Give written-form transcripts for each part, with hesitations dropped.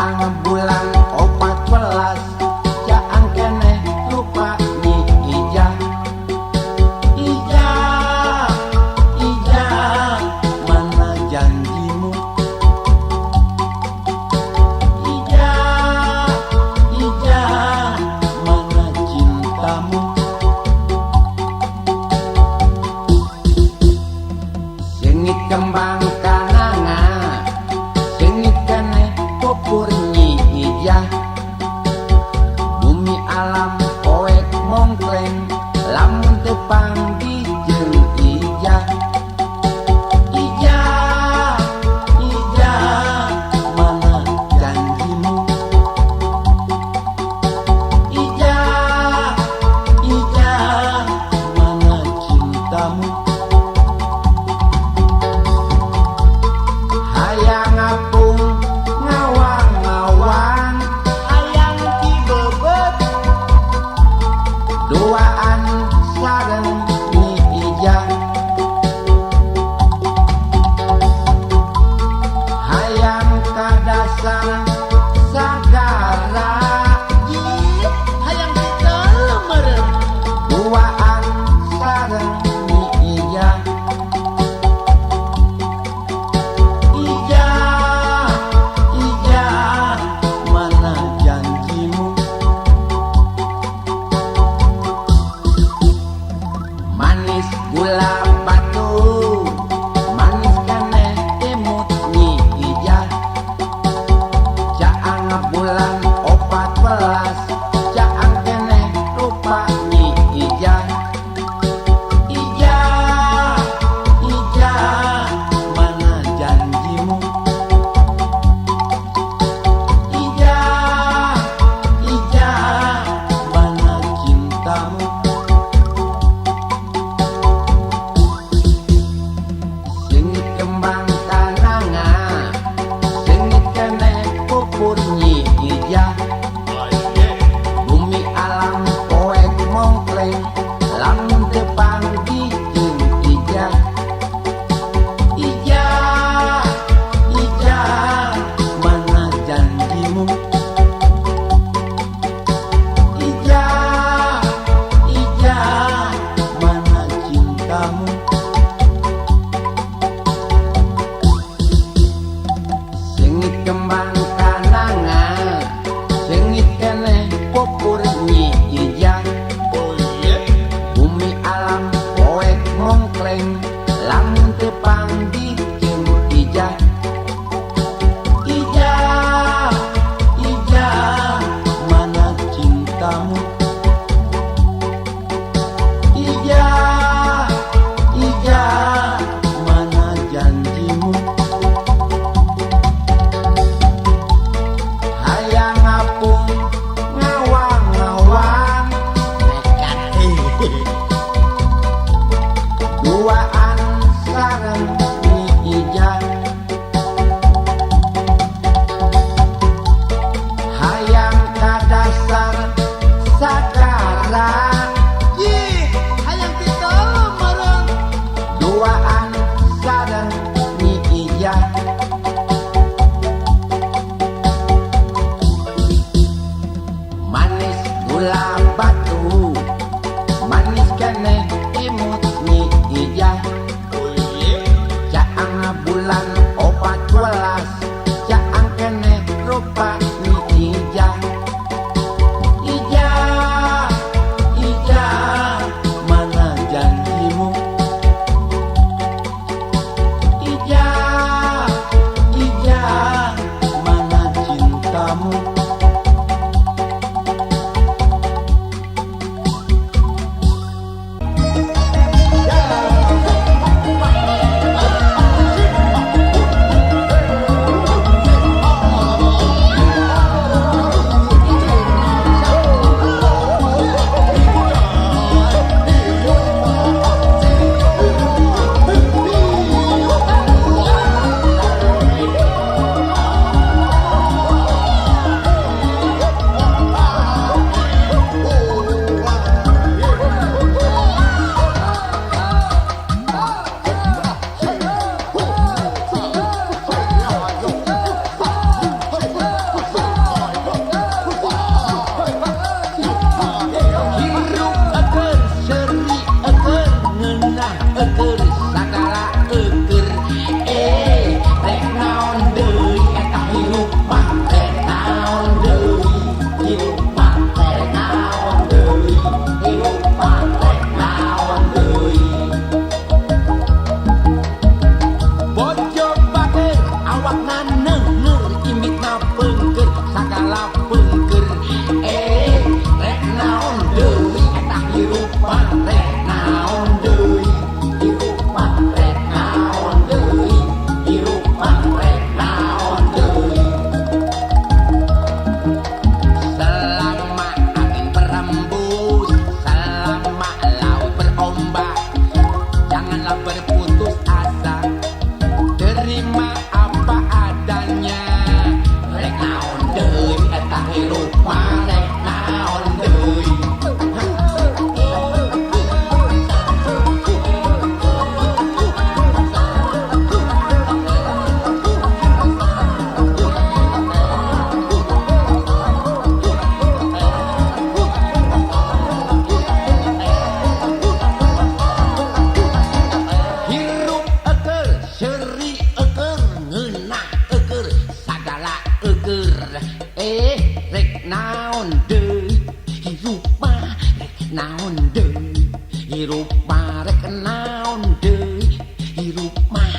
kembang bulan 14 jangan kene lupa nyi ijah ijah ijah mana janjimu ijah ijah mana cintamu sengit kembang kananga sengit kene popur nyi pengker rek naon deui hirup mah rek naon deui hirup mah rek naon deui hirup mah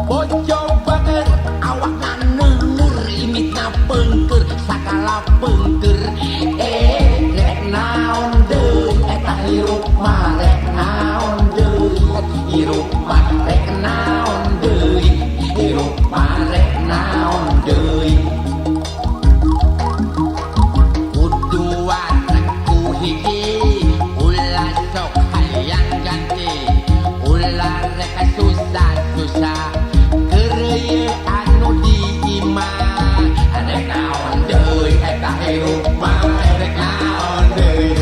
bojo bager awakna neueur imitna pengker sakala pengker rek naon deui eta hirup mah rek naon deui hirup mah rek naon deui hirup mah rek naon deui kudu watakku hiji ulah sok hayang ganti ulah rek susah-susah keur anu diimah rek naon deui eta hirup mah rek naon deui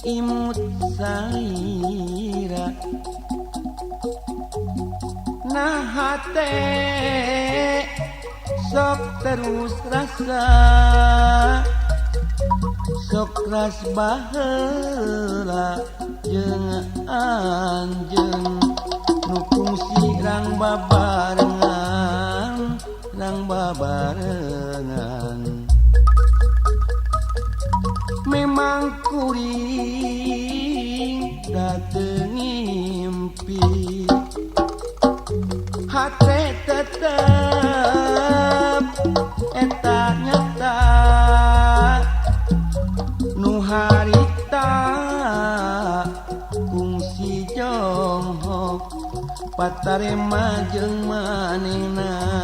imut saira nah hate sok terus rasa sok ras baheula jeung anjeun nu kungsi rang babarengan memang kuring dateng ngimpi hate tetep eta nyata nu harita kungsi jonghok patarema jeung manehna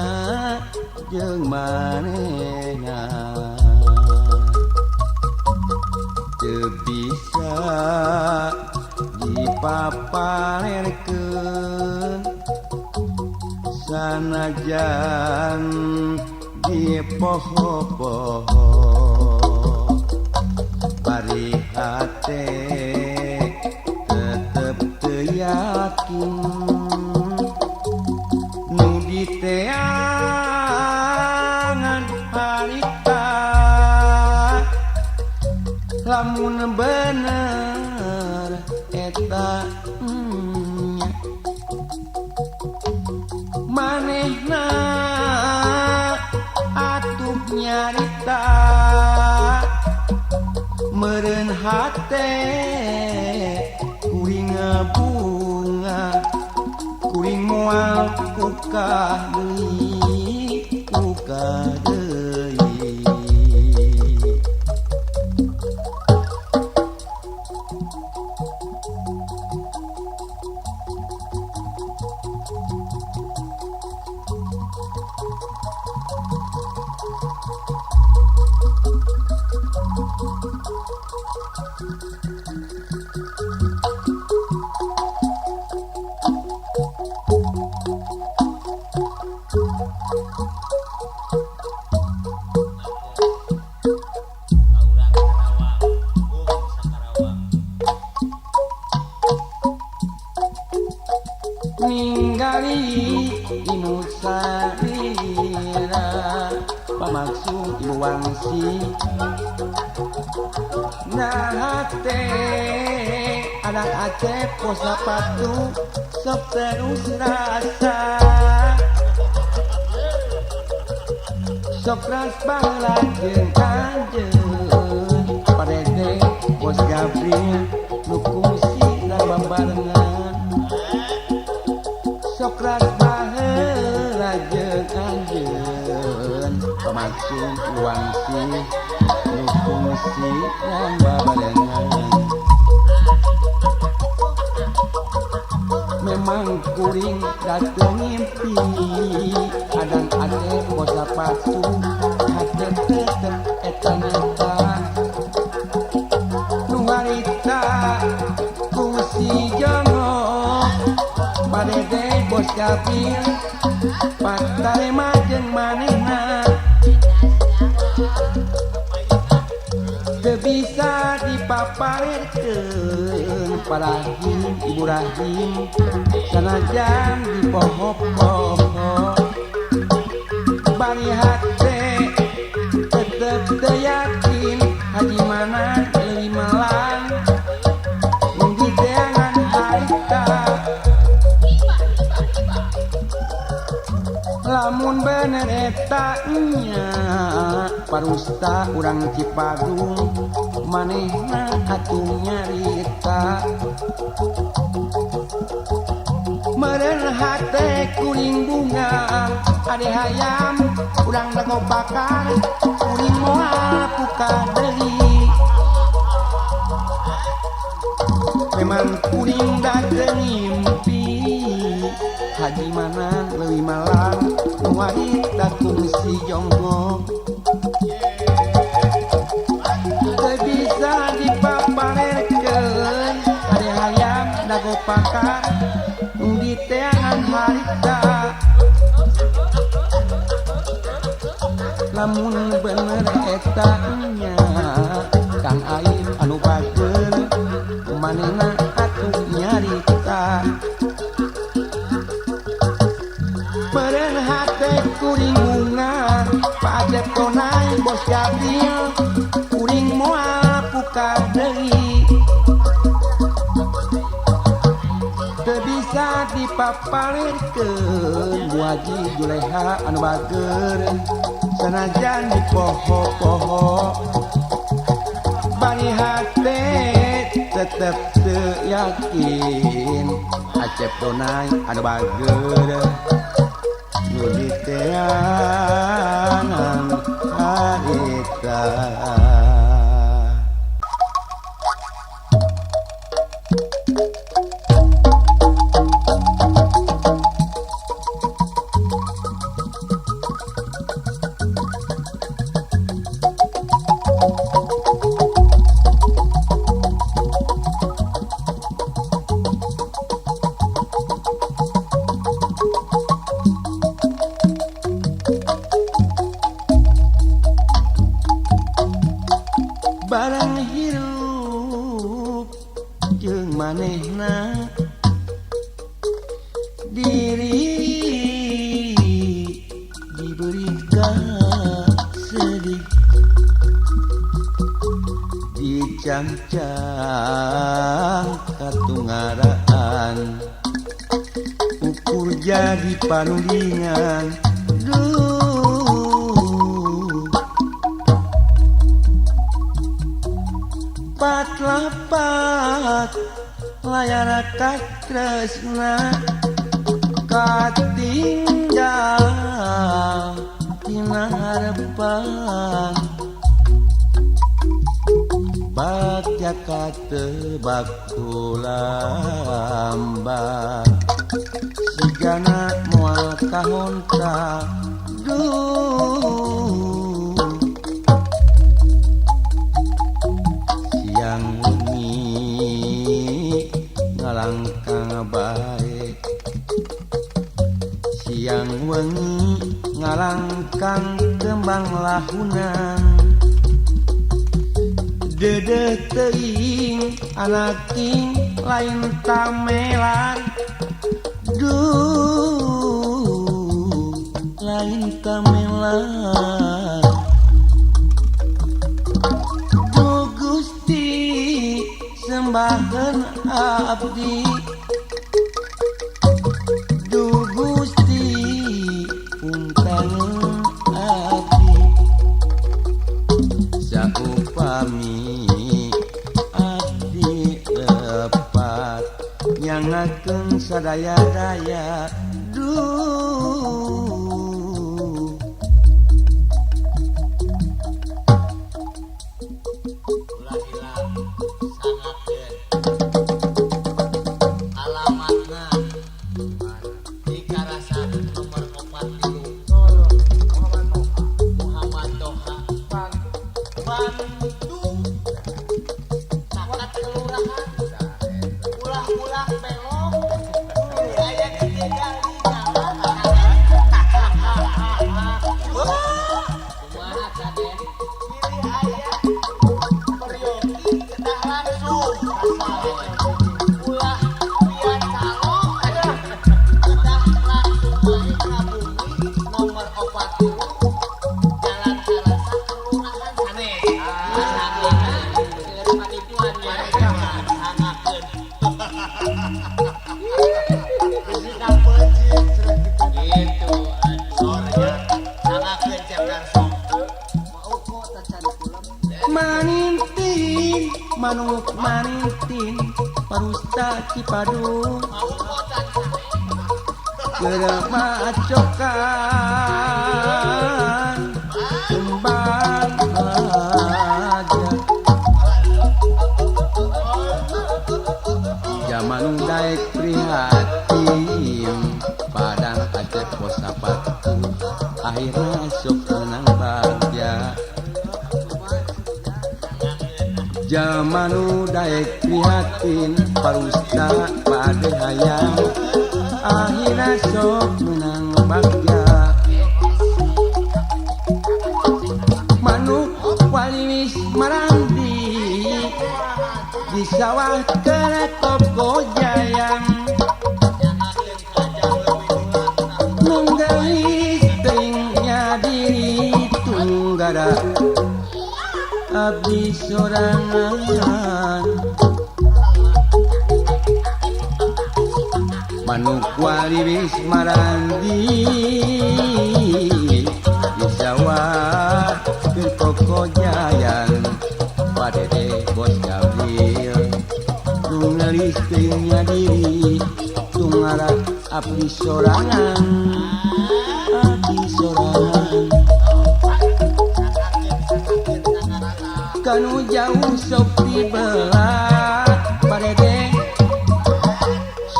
teu bisa dipaparekeun sanajan di poho-poho bari hate tetep teu yakin nu diteangan harita lamun bener eta manehna atuh nyarita meureun hate kuring bunga kuring moal uka deui sarira pamaksud ibu wangsi nah anak Aceh pos sepatu sok terus rasa sok ras baheula jeung kanjeun parede bos Gabriel nu kungsi barengan sok ras baheula jeung kanjeun pamaksud wangsi nu kungsi barengan memang kuring datang mimpi adang ade bos sepatu hate tetep eta nu harita kungsi jongok padede bos Gabriel patarema jeung manehna teu bisa dipaparekeun parahim Ibu Rahim sanajan di poho-poho bari hate tetep teu yakin haji mana leuwih melang mun di teangan harita lamun bener eta nya parusta urang Cipadung manehna atuh nyarita meureun hate kuring bunga ade hayam urang dago bakar kuring moal puka deui memang kuring dateng mimpi haji mana leuwih malang nu harita kungsi jonggok teu bisa dipaparekeun ade hayam dago pakar nu di teangan harita lamun bener eta nya Kang Aip anu bageun manehna atuh nyarita meureun hate kuring bunga Pak Tonai bos Gabriel kuring moal puka deui teu bisa dipaparekeun Bu Haji Juleha anu bager sanajan di poho-poho bari hate tetep teu yakin Acep Tonai anu bager nu di teangan harita barang hirup jeung manehna diri diberi sedih dicangcang katungaraan ukur jadi panudingan patlapat layar tresna katinggal tina harapan bagja katebak lambat sigana moal kahonta siang wengi ngalangkang bae siang wengi ngalangkang kembang lahunan dedeh teuing anaking lain tamelan duh lain kamela Duh Gusti sembahan abdi Duh Gusti punten abdi saupami abdi lepat nyangakeun sadaya-daya duh alamatna di Karasan nomor 43 Muhammad Toha Bandung caket kelurahan ulah-ulah belok aya ditinggal di jalan kumaha Kaden pilih aya peryogi kedah langsung ulah pian calok kedah langsung main ka bumi nomor 40 Jalan Karasan kelurahan Sanes sangat panipuan ya sangatkeun Bisa pencit gitu sorenya sangatkeun cep langsung mau kok tacan pulang manintin manuk manintin parusta Cipadu mau kok tacan Keremacokan kembang aja zaman daek prihatin padang Aceh posapatu akhirnya sok menang bagja zaman daek prihatin parusta pade hayang akhirnya sok menang bagja manuk waliwis marandi di sawah kerekop gojayang nunggalis teingnya diri tunggara abdi sorangan manuk waliwis marandi di sawah kerekop gojayang padede bos Gabriel nunggalis teingnya diri tunggara abdi sorangan kanu jauh sok dibelah padede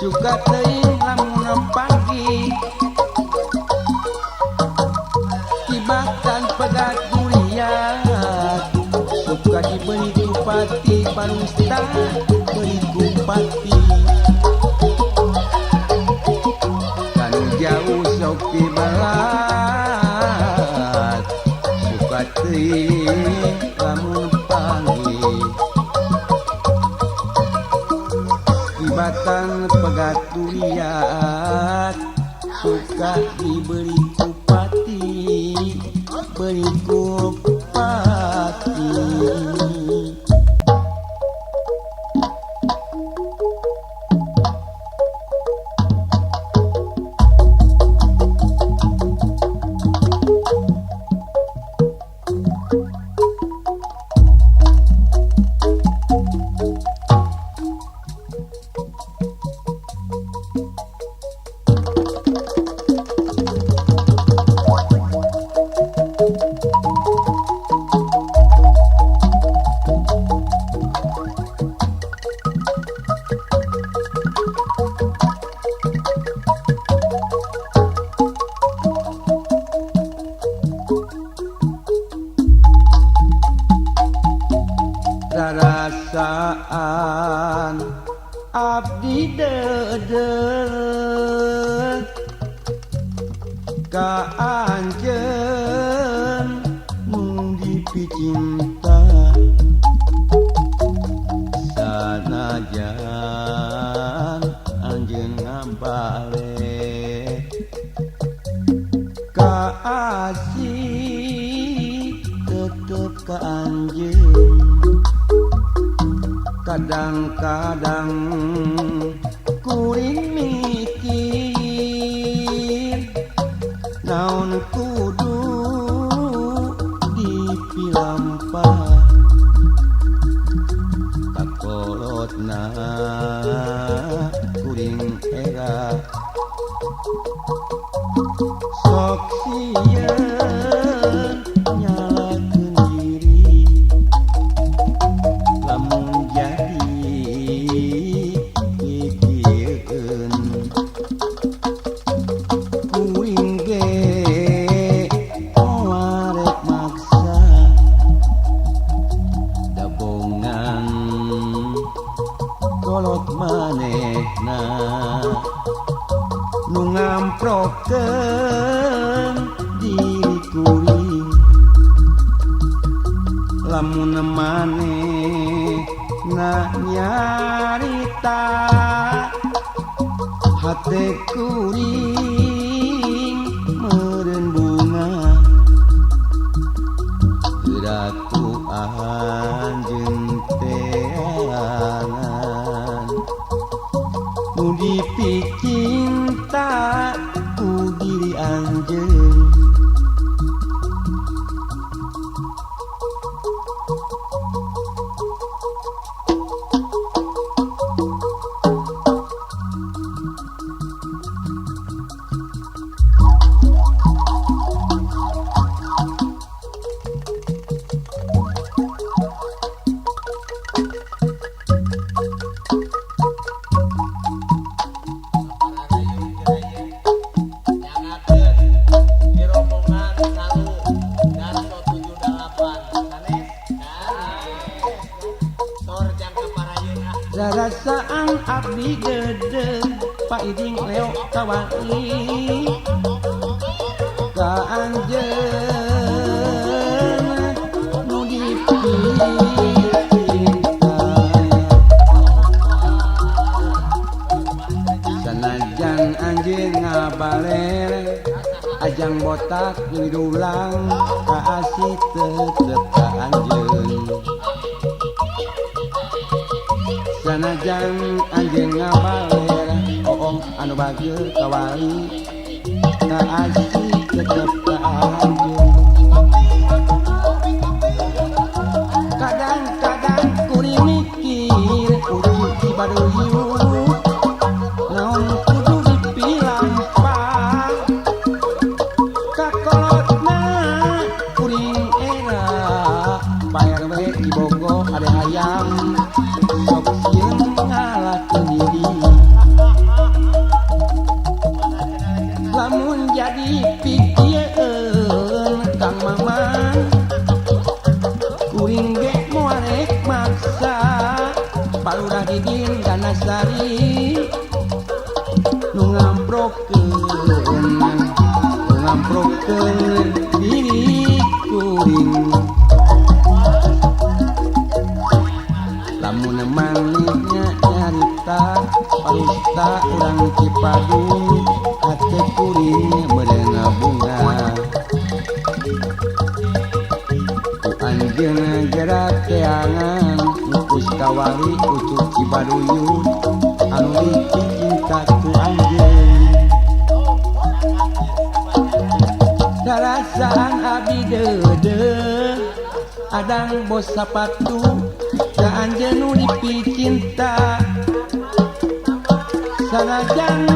suka teuing lamun pagi tibakan pegat durian suka diberi kupati parusta beri kupati kanu jauh sok dibelah suka teuing lamun pagi tibatan pegat durian suka diberi kupati beri kupati rarasaan abdi dedeh ka anjeun mung dipicinta sanajan anjeun ngabale ka kadang-kadang kuring mikir naon kudu dipilampah kakolotna kuring era sok sieun nyalakeun diri lamun jadi pikirkeun kuring ge warek maksa dabongan kolot manehna nu ngamprokeun diri kuring lamun maneh na nyarita hate kuring meureun bunga geuraku anjeun teangan nu dipicinta ku diri anjeun Rarasaan abdi gede paiding leo kawali ka anjeun nu dipinta sanajan anjeun ngabaler ajang botak ngidulang ka asih tetep ka anjeun sanajan anjeun ngabaler oong anu bageul kawali ka asih tetep ka anjeun kadang-kadang kuring mikir ujuk di baduyut naon kudu dipilampah kakolotna kuring era bayar we di Bogor ade hayam sok sieun ngalakeun diri lamun jadi pikieun kang mamang kuring ge moarek maksa paludah didin ganasari nu ngamprokeun diri kuring lamun manehnya nyarita parusta urang Cipadu hate kuring meureun bunga ku anjeun gerak teangan ngupus kawali ucuk Cibaduyut anu dicinta ku anjeun darasaan abdi deudeuh adang bos sapatu ka anjeun nu dipicinta sanajan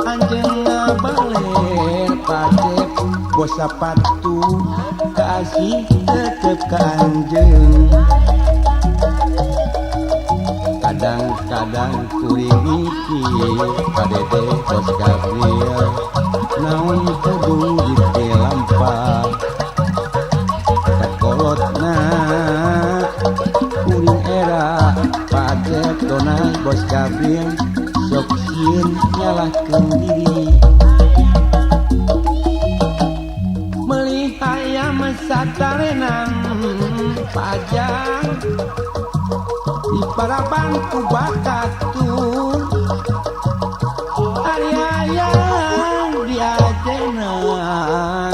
anjeun ngabaler pacep bos sapatu ka asih tetep ka anjeun kadang-kadang kuring mikir ka dede bos Gabriel naon kudu dipilampah kakolotna kuring era pacep donai bos Gabriel sok sieun nyalahkeun diri meuli hayam satarenang pajang di paraban ku bakatur ari hayang diajenan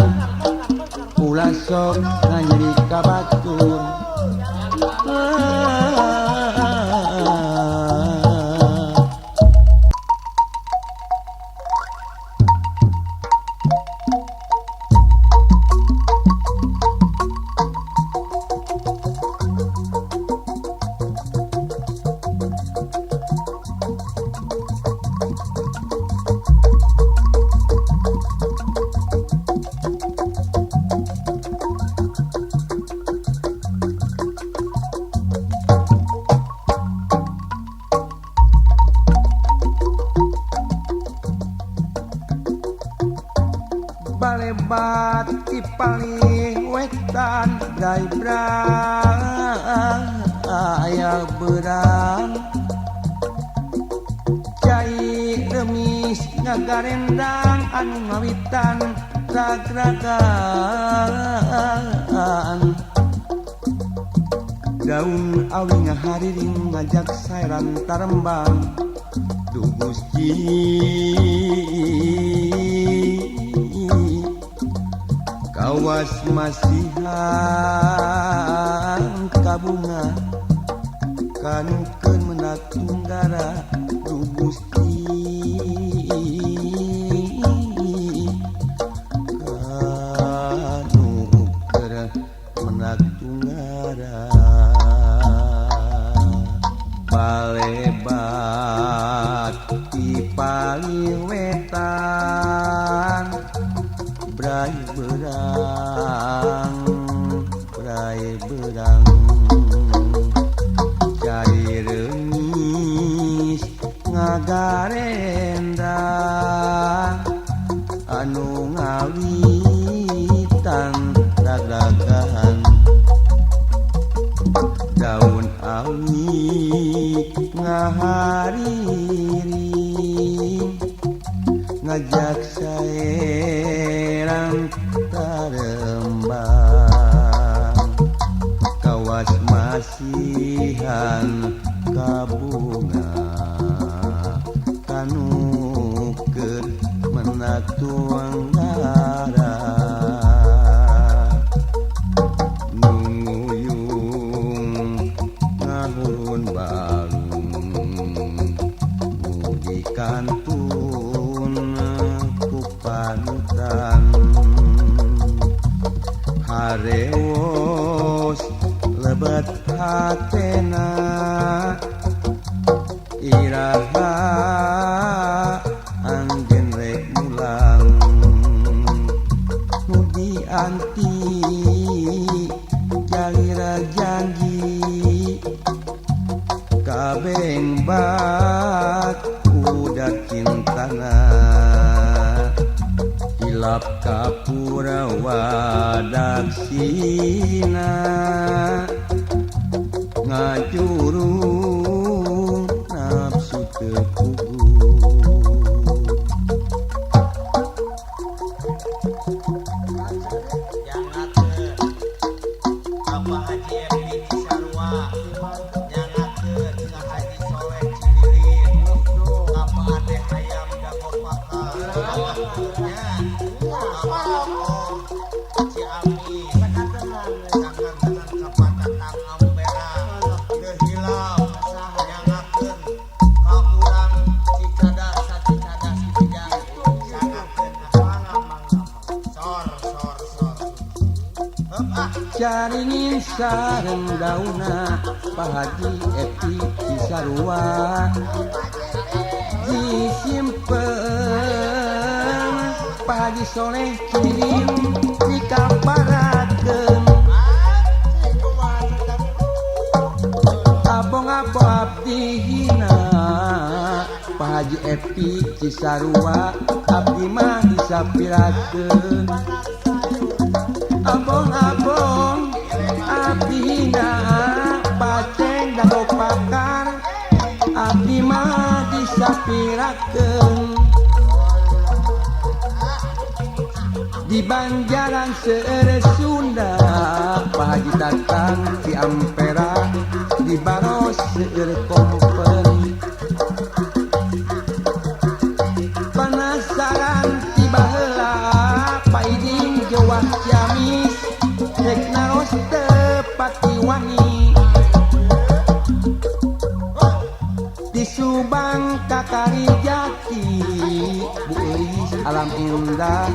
ulah sok nganyeri ka batur lebat di paling wetan Gai aya berang Cai remis ngagarendang anu ngawitan ragragan daun awi ngahariring ngajak sairan tarembang duh Gusti kawas masihan kabunga kanukeun menak tunggara duh Gusti kanukeun menak tunggara balebat di paling wetan brai berang cai remis ngagarendang anu ngawitan ragragahan daun awi ngahariring ngajak saerang tarembang kawas masihan kabunga kanukeun menak tunggara nuyung ngahurun balung mugi kantun ku panutan harewos lebat hatena iraha anggen rek mulang nudi anti jalira janji kabeng bat udah cintana hilap kapura wadaksina ngajurung nafsu tepugu Bapak Haji Epi Cisarua nyangakeun ka Haji Soleh Cidirin Bapak Ade Hayam Dagopaka nya Ciami sangantenan kapatatang Ampera teu hilau nyangakeun ka urang Cicadas sacicadas kijang sangakeun sor caringin sareng dauna Pak Haji Epi Cisarua disimpen Pak Haji Soleh Cidirin dikaparakeun abong-abong abdi hina Pak Haji Epi Cisarua abdi mah disapirakeun abong-abong abdi hina paceng dagopakar abdi mah disapirakeun di Banjaran Seueur Sunda Pak Haji Tatang di Ampera di Baros Seueur Kompen penasaran tiba heula paiding jewah Ciamis rek naros tepati wani di Subang Kakari Jati Bu Euis alam indah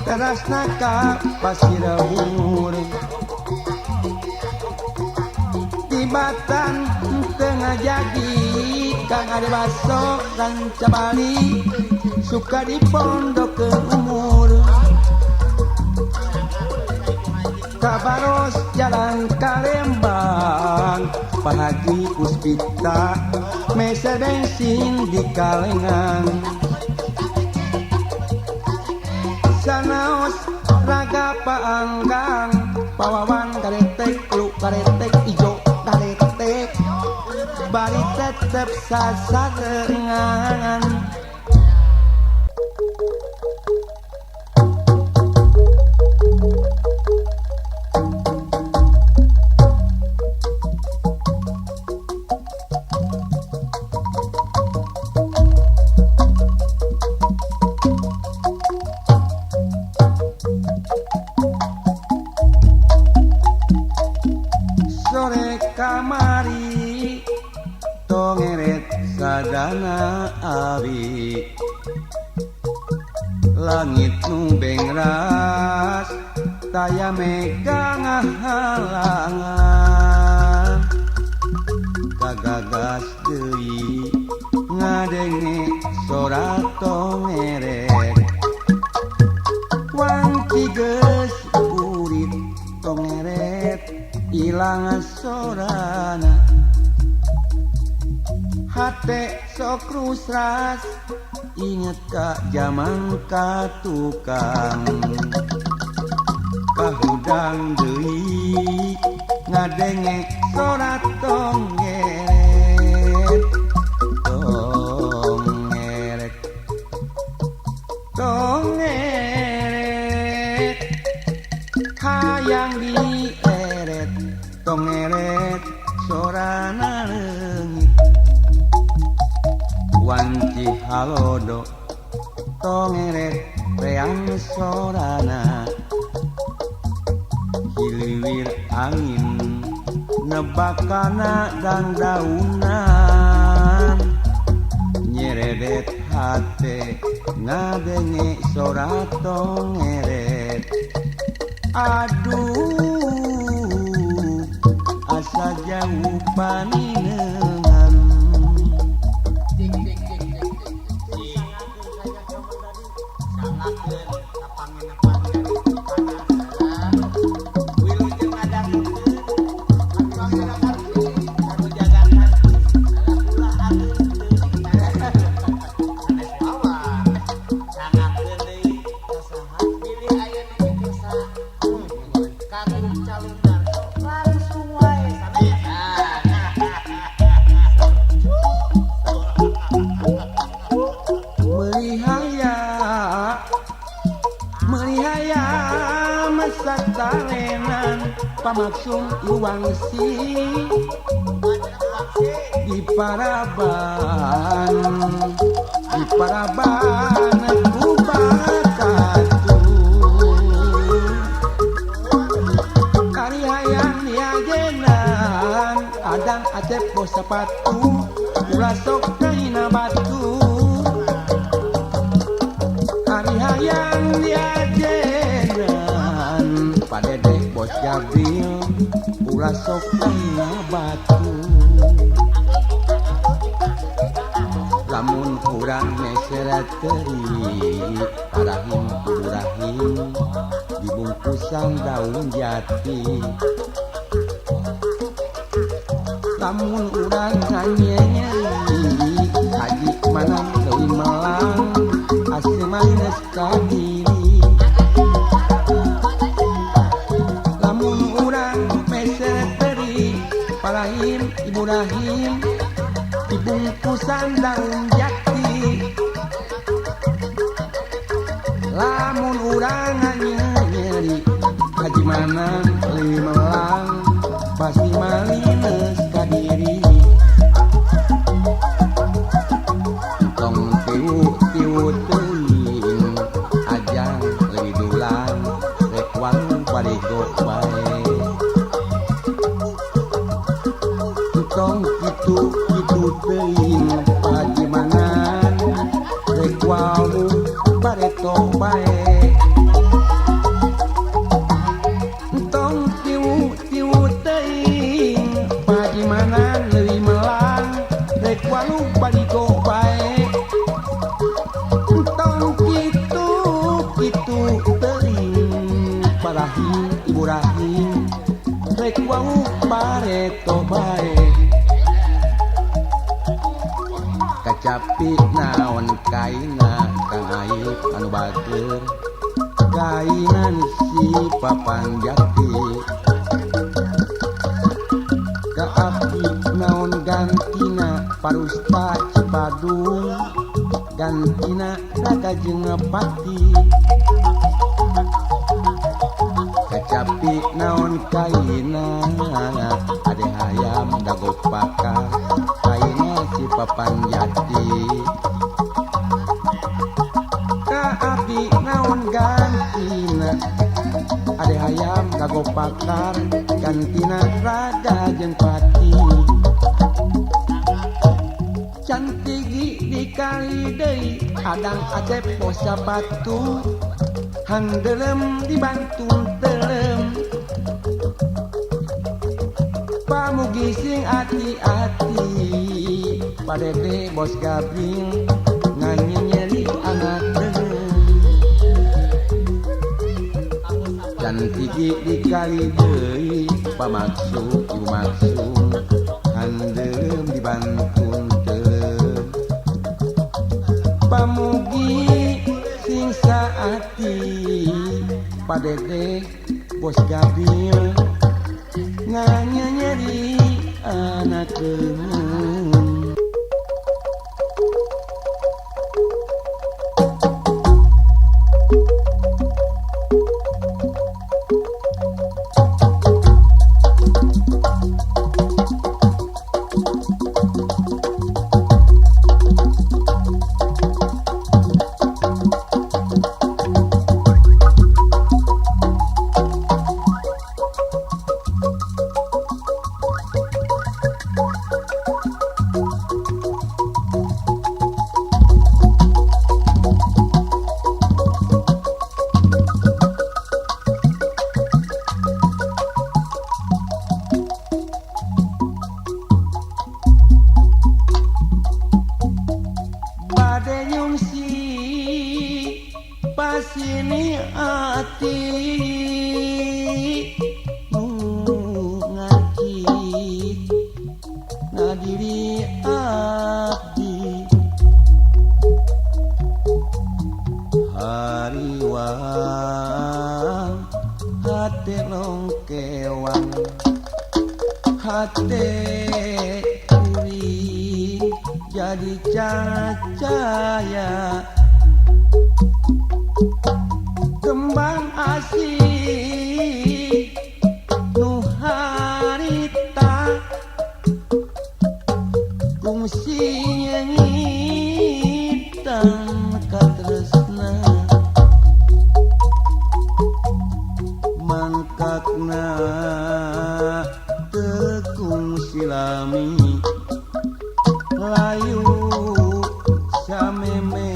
terasna ka Pasir Bungur di Batan tengah jadi Kang Ade Baso Ranca Bali suka di pondok ke umur Kabaros Jalan Kalembang Pak Haji Puspita mese bensin di Kalengan sanaos raga paanggang pawawan karetek lu karetek ijo karetek bari tetep sasarengan sore kamari tongeret sadana abi langit numbeng ras taya megang halangan kagagas deui ngadenge sora tongeret wanci geus urit tongeret ilang sorana hate sok rusras inget ka zaman katukang kahudang deui ngadenge sora tongeret tongeret tongeret hayang dieret tongeret sorana leungit wanci halodo tongeret reang sorana hiliwir angin nebakana dan daunan nyeredet hate ngadenge sora tongeret aduh asa jauh paninengan melihaya masak talenan pamaksum iwangsi di paraban kubakatu kari hayang niagenan adang atep bos sepatu ulah sok kahina batu kari hayang niagenan padedek bos Jabil ulah sok kahina batu lamun urang meseret teri arahim kudu rahim dibungkusan daun jati lamun urang nganyeri haji manang leuwih melang asli manis kadiri lamun urang meseret teri parahim ibu rahim dibungkusan daun jati lamun urang nyeri haji manang leuwih melang pasti malines kadiri tong tiwu teuing ajang leuwih dulang rek wangun parigo bae tong kitu teuing pajimanan rek wau bareto bae tong tiwu teuing pajimanan leuwih melang rek wau bareto bae tong kitu teuing parahim ibu rahim rek wau bareto bae kacapi naon kaina kang aib anu bageur kainan si papan jati ka abdi naon gantina parusta Cipadung gantina raka jeung pati kacapi naon kaina ade hayam dago pakar kaina si papan jati ka abdi naon gantina ade hayam dago pakar gantina raga jeung pati cantik di kali deui adang acep posa batu handelem dibantu telem pamugi sing hati-hati padede bos gabring nganyeri anak deulem cantik di kali deui pamaksud maksud handelem dibantu telem pamugi sing saati padede bos gabil nganyeri anak keun pasini ati ngakit nadiri abdi hariwang hate longkewang hate kiri jadi cahaya kembang asih nu harita kungsi nyengitang katresna mangkakna tekung silami layu sameme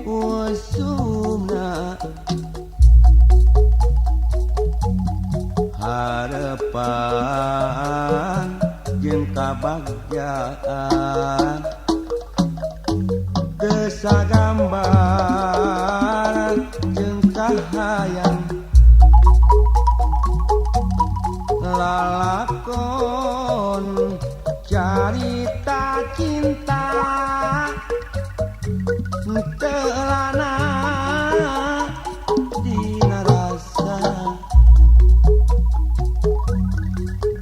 usumna harapan jeung kabagjaan desa gambar jeung kahayang lalakon carita cinta telana dina rasa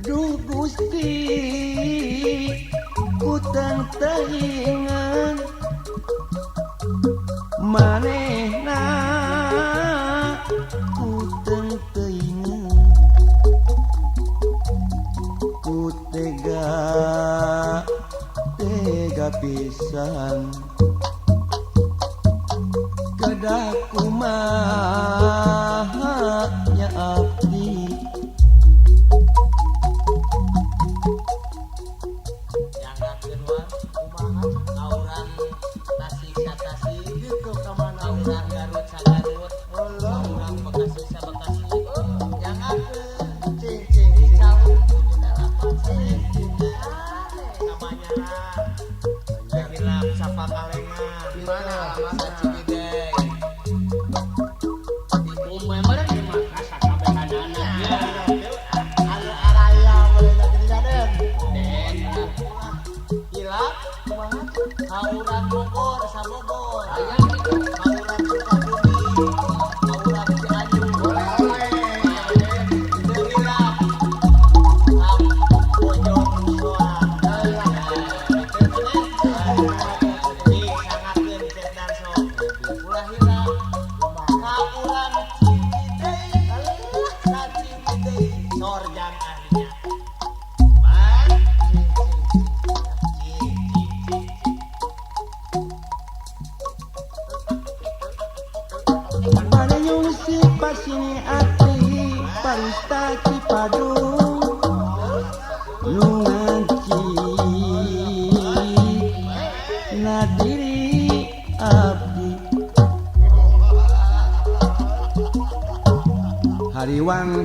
duh Gusti ku teu teuingan manehna ku teu teuingan ku tega pisan kedah kumaha nya abdi yang kedua kumaha auran tasik tasik gitu kemana auran Garut Garut auran Bekasi Bekasi yang cing cing jauh namanya Hilang Sapa Kalengan gimana masa Cikideng di Umay mana di Makassar sampai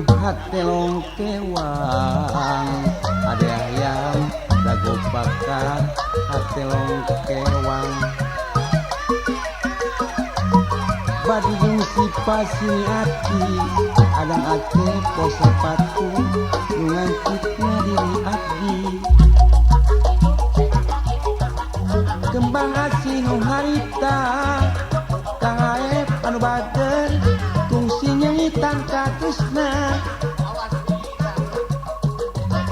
hatelong kewang ada ayam dago bakar hatelong kewang badung si pasini ati adang ate pos sepatu ngangkitna diri abdi kembang asin nu harita Kang Aep anu bager kungsi nyanyitan katusna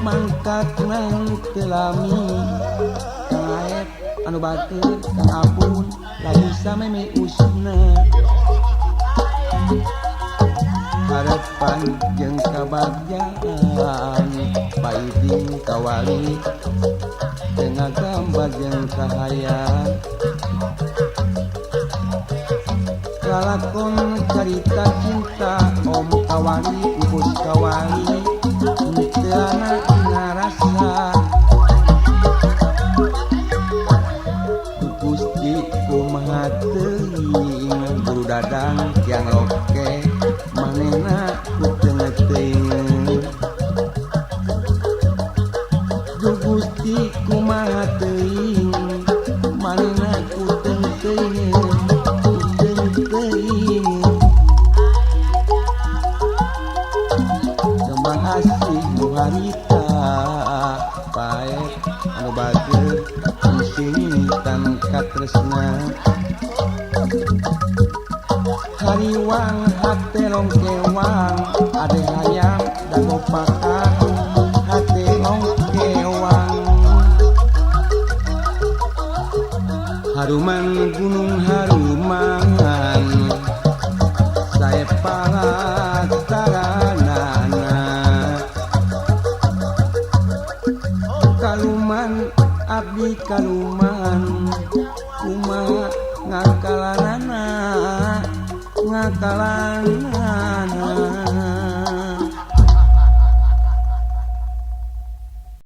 mangkat nang telami Kang Aep anu bager Kang Apun lagi sameme usuna harapan jeung kabagjaan paiding kawali tengah gambar jeung kahayang lalakon carita cinta om kawali ibus kawali teu anak narasa Gusti kumaha teuing guru dadang yang loke manehna kuteu teuing Gusti kumaha teuing manehna kuteu teuing kembang asih nu harita paek anu bager sinitan katresna hariwang hatelong kewang ade hayam dago pakar hatelong kewang haruman gunung haruman sae palastaranana kaluman abdi kaluman kumaha ngakalanana